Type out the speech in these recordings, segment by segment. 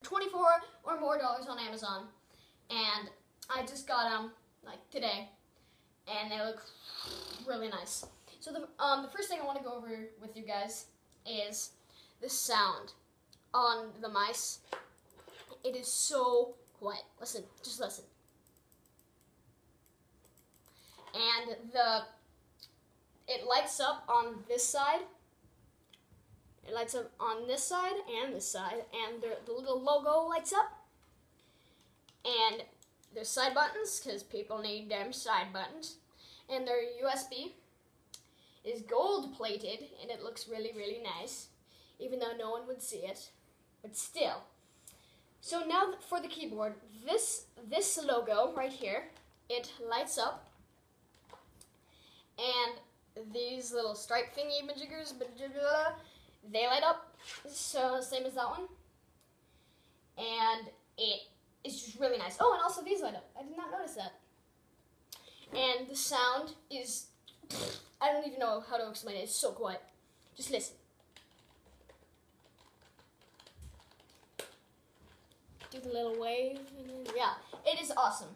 $24 or more on Amazon, and I just got them like today, and they look really nice. So the first thing I want to go over with you guys is the sound on the mice. It is so quiet. Listen, just listen. And it lights up on this side. It lights up on this side and this side, and the little logo lights up. And there's side buttons, because people need them side buttons. And their USB is gold plated, and it looks really, really nice, even though no one would see it, but still. So now for the keyboard, this logo right here, it lights up, and these little stripe thingy majiggers, they light up, so same as that one, and it is just really nice. Oh, and also these light up. I did not notice that. And the sound is, I don't even know how to explain it. It's so quiet. Just listen. Do the little wave. Yeah, it is awesome.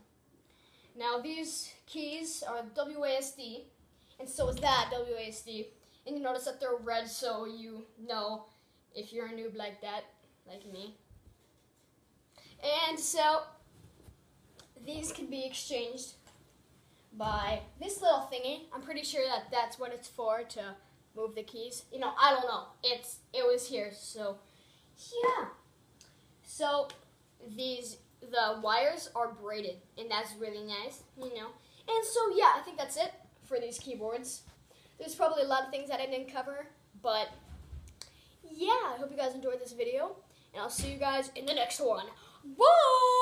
Now these keys are WASD, and so is that WASD. And you notice that they're red, so you know if you're a noob like that, like me. And so these can be exchanged by this little thingy. I'm pretty sure that that's what it's for, to move the keys. You know, I don't know. It was here, so yeah. So the wires are braided, and that's really nice, you know. And so yeah, I think that's it for these keyboards. There's probably a lot of things that I didn't cover, but yeah, I hope you guys enjoyed this video, and I'll see you guys in the next one. Bye!